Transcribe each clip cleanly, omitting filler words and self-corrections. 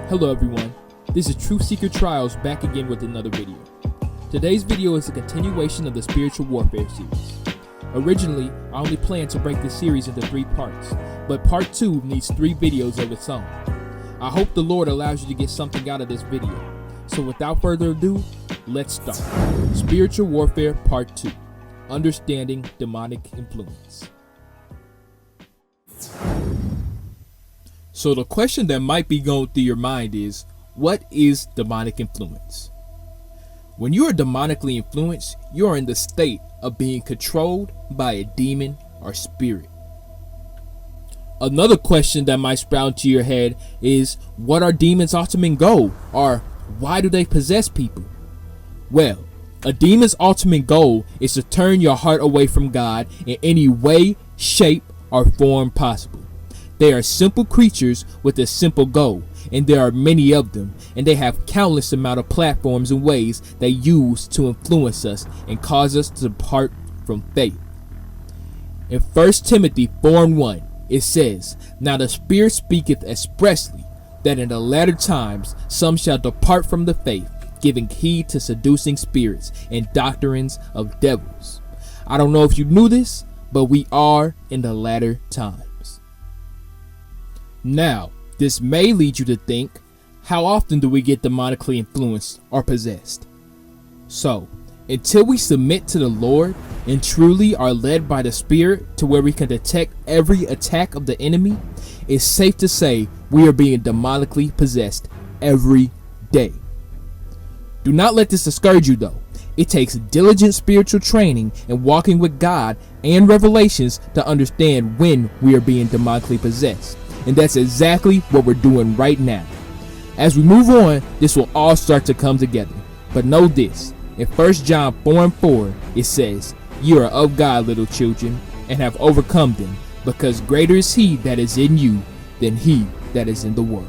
Hello everyone, this is TruthSeekerTrials back again with another video. Today's video is a continuation of the spiritual warfare series. Originally, I only planned to break this series into 3 parts, but part 2 needs 3 videos of its own. I hope the Lord allows you to get something out of this video. So without further ado, let's start. Spiritual Warfare Part 2, Understanding Demonic Influence. So the question that might be going through your mind is, what is demonic influence? When you are demonically influenced, you are in the state of being controlled by a demon or spirit. Another question that might sprout into your head is, what are demons' ultimate goal? Or why do they possess people? Well, a demon's ultimate goal is to turn your heart away from God in any way, shape, or form possible. They are simple creatures with a simple goal, and there are many of them, and they have countless amount of platforms and ways they use to influence us and cause us to depart from faith. In 1 Timothy 4:1, it says, "Now the Spirit speaketh expressly, that in the latter times some shall depart from the faith, giving heed to seducing spirits and doctrines of devils." I don't know if you knew this, but we are in the latter times. Now, this may lead you to think, how often do we get demonically influenced or possessed? So, until we submit to the Lord and truly are led by the Spirit to where we can detect every attack of the enemy, it's safe to say we are being demonically possessed every day. Do not let this discourage you though. It takes diligent spiritual training and walking with God and revelations to understand when we are being demonically possessed. And that's exactly what we're doing right now. As we move on, this will all start to come together. But know this, in 1 John 4:4, it says, "You are of God, little children, and have overcome them, because greater is he that is in you than he that is in the world."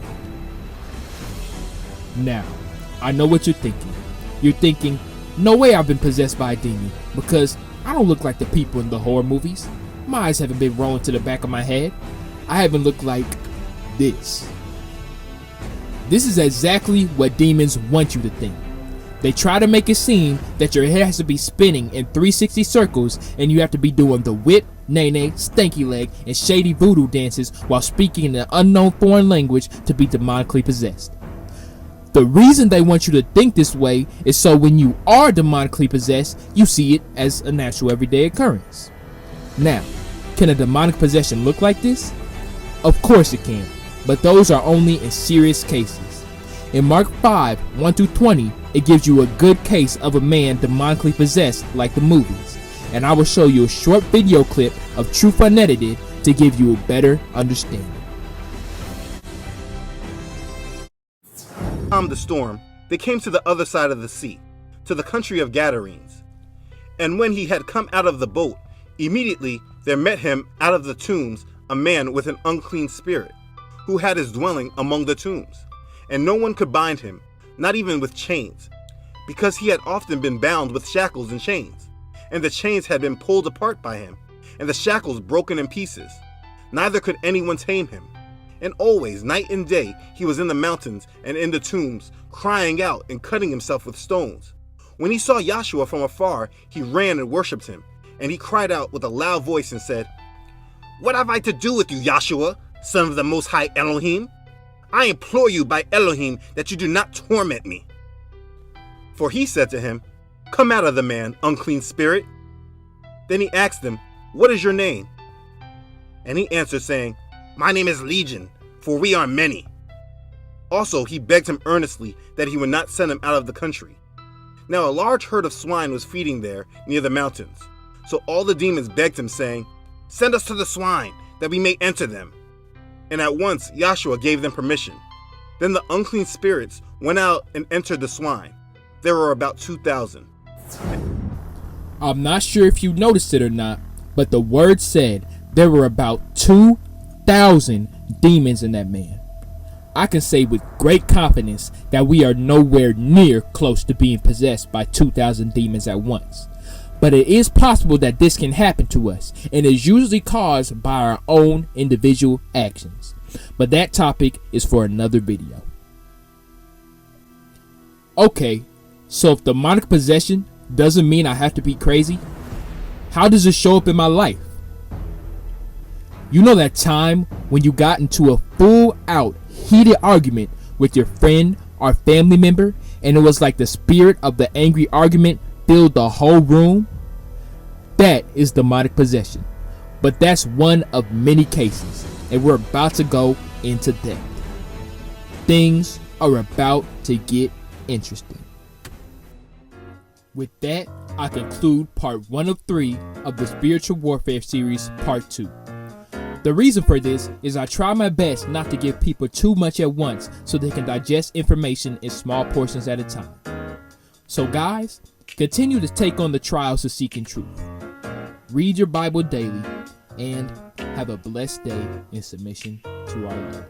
Now, I know what you're thinking. You're thinking, no way I've been possessed by a demon, because I don't look like the people in the horror movies. My eyes haven't been rolling to the back of my head. I haven't looked like this. This is exactly what demons want you to think. They try to make it seem that your head has to be spinning in 360 circles and you have to be doing the whip, nay-nay, stanky leg, and shady voodoo dances while speaking in an unknown foreign language to be demonically possessed. The reason they want you to think this way is so when you are demonically possessed, you see it as a natural everyday occurrence. Now, can a demonic possession look like this? Of course it can, but those are only in serious cases. In Mark 5:1-20, it gives you a good case of a man demonically possessed like the movies, and I will show you a short video clip of Truthunedited to give you a better understanding. The storm, they came to the other side of the sea, to the country of Gadarenes. And when he had come out of the boat, immediately there met him out of the tombs a man with an unclean spirit, who had his dwelling among the tombs. And no one could bind him, not even with chains, because he had often been bound with shackles and chains. And the chains had been pulled apart by him, and the shackles broken in pieces. Neither could anyone tame him. And always, night and day, he was in the mountains and in the tombs, crying out and cutting himself with stones. When he saw Yahshua from afar, he ran and worshipped him. And he cried out with a loud voice and said, "What have I to do with you, Yahshua, son of the Most High Elohim? I implore you by Elohim that you do not torment me." For he said to him, "Come out of the man, unclean spirit." Then he asked him, "What is your name?" And he answered, saying, "My name is Legion, for we are many." Also he begged him earnestly that he would not send him out of the country. Now a large herd of swine was feeding there near the mountains. So all the demons begged him, saying, "Send us to the swine, that we may enter them." And at once Yahshua gave them permission. Then the unclean spirits went out and entered the swine. There were about 2,000. I'm not sure if you noticed it or not, but the word said there were about 2,000 demons in that man. I can say with great confidence that we are nowhere near close to being possessed by 2,000 demons at once. But it is possible that this can happen to us, and is usually caused by our own individual actions. But that topic is for another video. Okay, so if demonic possession doesn't mean I have to be crazy, how does it show up in my life? You know that time when you got into a full out heated argument with your friend or family member, and it was like the spirit of the angry argument filled the whole room? That is demonic possession. But that's one of many cases, and we're about to go into depth. Things are about to get interesting. With that, I conclude part 1 of 3 of the Spiritual Warfare series, part 2. The reason for this is I try my best not to give people too much at once so they can digest information in small portions at a time. So guys, continue to take on the trials of seeking truth. Read your Bible daily and have a blessed day in submission to our Lord.